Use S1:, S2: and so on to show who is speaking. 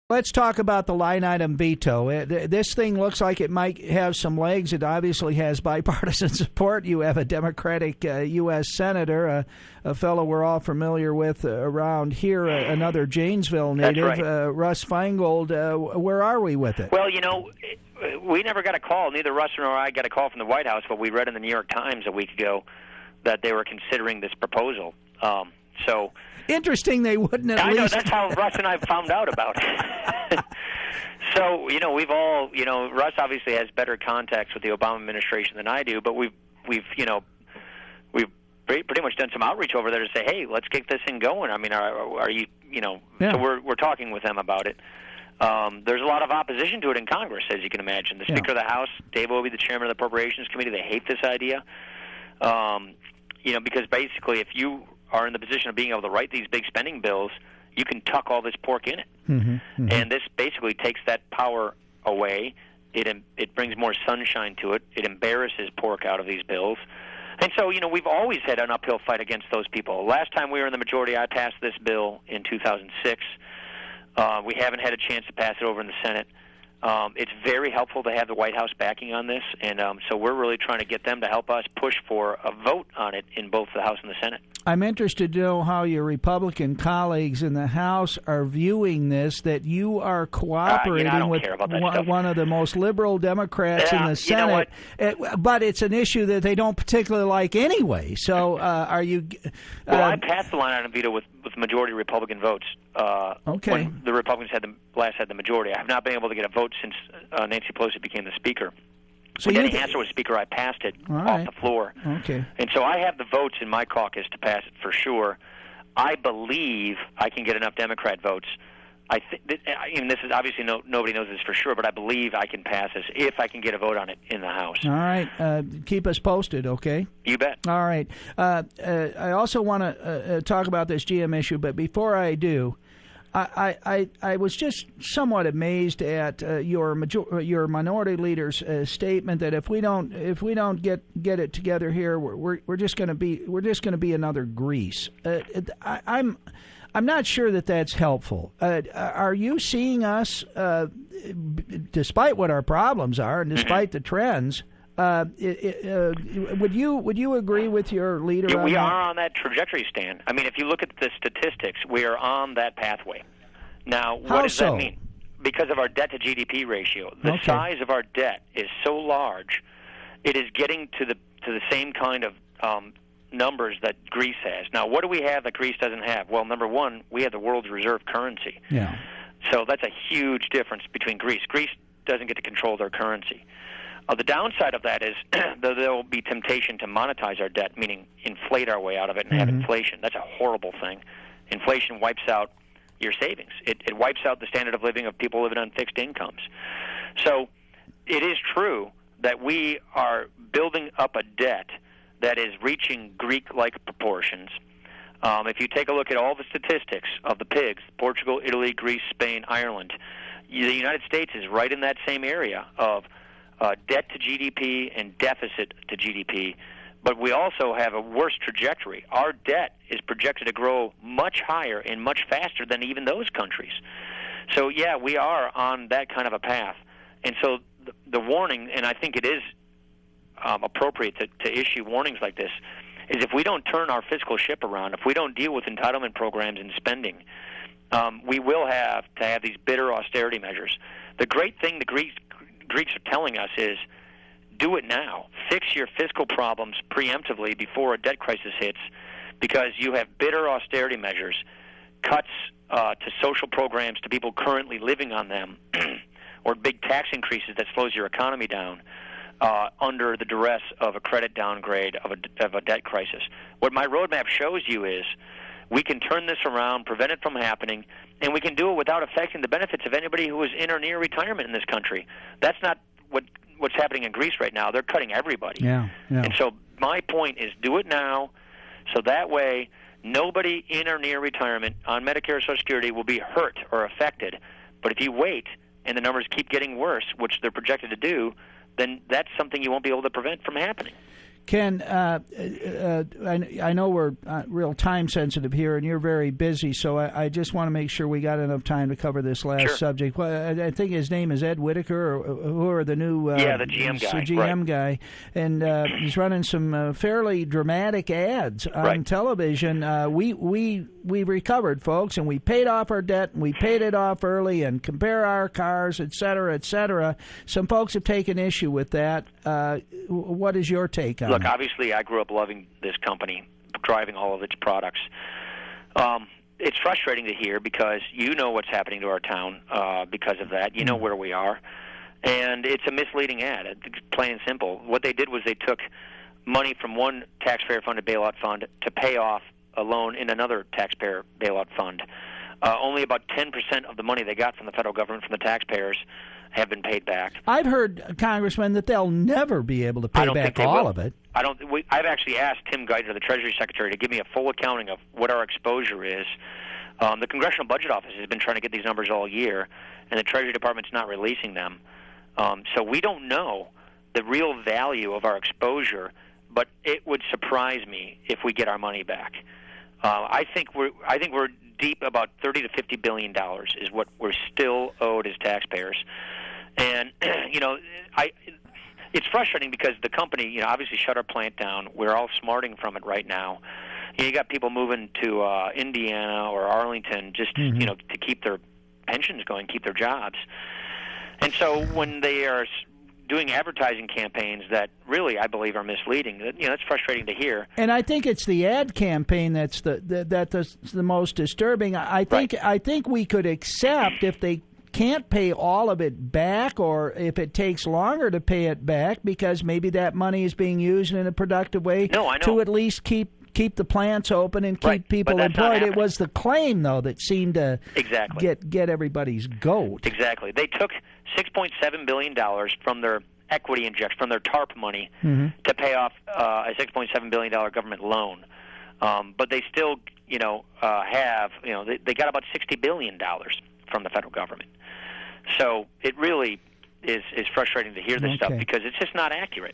S1: Let's talk about the line item veto. This thing looks like it might have some legs. It obviously has bipartisan support. You have a Democratic U.S. Senator, a fellow we're all familiar with around here, another Janesville native,
S2: right.
S1: Russ Feingold. Where are we with it?
S2: Well, we never got a call. Neither Russ nor I got a call from the White House, but we read in the New York Times a week ago that they were considering this proposal. So
S1: interesting, they wouldn't at
S2: I
S1: least.
S2: know, that's how Russ and I found out about it. So, we've all, Russ obviously has better contacts with the Obama administration than I do, but we've pretty much done some outreach over there to say, hey, let's get this thing going. I mean, are you,
S1: Yeah.
S2: So we're talking with them about it. There's a lot of opposition to it in Congress, as you can imagine. The Speaker of the House, Dave Obey, the Chairman of the Appropriations Committee, they hate this idea. Because basically if you are in the position of being able to write these big spending bills, you can tuck all this pork in it.
S1: Mm-hmm, mm-hmm.
S2: And this basically takes that power away. It brings more sunshine to it. It embarrasses pork out of these bills. And so, we've always had an uphill fight against those people. Last time we were in the majority, I passed this bill in 2006. We haven't had a chance to pass it over in the Senate. It's very helpful to have the White House backing on this, and so we're really trying to get them to help us push for a vote on it in both the House and the Senate.
S1: I'm interested to know how your Republican colleagues in the House are viewing this, that you are cooperating with one of the most liberal Democrats in the Senate, but it's an issue that they don't particularly like anyway. So are you...
S2: Well, I passed the line item veto with majority Republican votes.
S1: Okay.
S2: When the Republicans last had the majority. I have not been able to get a vote since Nancy Pelosi became the Speaker. So when Denny Hanser was Speaker, I passed it off the floor.
S1: Okay.
S2: And so I have the votes in my caucus to pass it for sure. I believe I can get enough Democrat votes. This is obviously nobody knows this for sure, but I believe I can pass this if I can get a vote on it in the House.
S1: All right. Keep us posted, okay?
S2: You bet.
S1: All right. I also want to talk about this GM issue, but before I do, I was just somewhat amazed at your minority leader's statement that if we don't get it together here, we're just going to be another Greece. I'm not sure that that's helpful. Are you seeing us, despite what our problems are and despite the trends? Would you agree with your leader?
S2: Yeah, we are on that trajectory, Stan. I mean, if you look at the statistics, we are on that pathway. Now, what does that mean? Because of our debt to GDP ratio, the size of our debt is so large, it is getting to the same kind of numbers that Greece has. Now, what do we have that Greece doesn't have? Well, number one, we have the world's reserve currency.
S1: Yeah.
S2: So that's a huge difference between Greece. Greece doesn't get to control their currency. The downside of that is there will be temptation to monetize our debt, meaning inflate our way out of it and have inflation. That's a horrible thing. Inflation wipes out your savings. It wipes out the standard of living of people living on fixed incomes. So it is true that we are building up a debt that is reaching Greek-like proportions. If you take a look at all the statistics of the pigs, Portugal, Italy, Greece, Spain, Ireland, the United States is right in that same area of debt to GDP and deficit to GDP, but we also have a worse trajectory. Our debt is projected to grow much higher and much faster than even those countries. So, yeah, we are on that kind of a path. And so the warning, and I think it is appropriate to issue warnings like this, is if we don't turn our fiscal ship around, if we don't deal with entitlement programs and spending, we will have to have these bitter austerity measures. The great thing the Greeks are telling us is do it now. Fix your fiscal problems preemptively before a debt crisis hits, because you have bitter austerity measures, cuts to social programs to people currently living on them, or big tax increases that slows your economy down under the duress of a credit downgrade of a debt crisis. What my roadmap shows you is we can turn this around, prevent it from happening, and we can do it without affecting the benefits of anybody who is in or near retirement in this country. That's not what's happening in Greece right now. They're cutting everybody.
S1: Yeah.
S2: And so my point is do it now, so that way nobody in or near retirement on Medicare or Social Security will be hurt or affected. But if you wait and the numbers keep getting worse, which they're projected to do, then that's something you won't be able to prevent from happening.
S1: Ken, I know we're real time sensitive here, and you're very busy, so I just want to make sure we got enough time to cover this last subject. Well, I think his name is Ed Whitaker, who are the new
S2: the GM guy,
S1: GM guy, and he's running some fairly dramatic ads on television. We recovered, folks, and we paid off our debt, and we paid it off early, and compare our cars, et cetera, et cetera. Some folks have taken issue with that. What is your take on it?
S2: Look, obviously, I grew up loving this company, driving all of its products. It's frustrating to hear because you know what's happening to our town because of that. You know where we are. And it's a misleading ad, plain and simple. What they did was they took money from one taxpayer-funded bailout fund to pay off a loan in another taxpayer bailout fund. Only about 10% of the money they got from the federal government, from the taxpayers, have been paid back.
S1: I've heard, Congressman, that they'll never be able to pay back all of it.
S2: I've actually asked Tim Geithner, the Treasury Secretary, to give me a full accounting of what our exposure is. The Congressional Budget Office has been trying to get these numbers all year, and the Treasury Department's not releasing them. So we don't know the real value of our exposure, but it would surprise me if we get our money back. I think we're deep about $30 to $50 billion is what we're still owed as taxpayers. And, it's frustrating because the company, obviously shut our plant down. We're all smarting from it right now. You got people moving to Indiana or Arlington just, to keep their pensions going, keep their jobs. And so when they are doing advertising campaigns that really, I believe, are misleading, that's frustrating to hear.
S1: And I think it's the ad campaign that's the most disturbing. I think we could accept if they can't pay all of it back, or if it takes longer to pay it back, because maybe that money is being used in a productive way to at least keep the plants open and keep people employed. It was the claim, though, that seemed to get everybody's goat.
S2: Exactly. They took $6.7 billion from their equity injection, from their TARP money, to pay off a $6.7 billion government loan. But they still, have, they got about $60 billion from the federal government. So it really is frustrating to hear this stuff because it's just not accurate.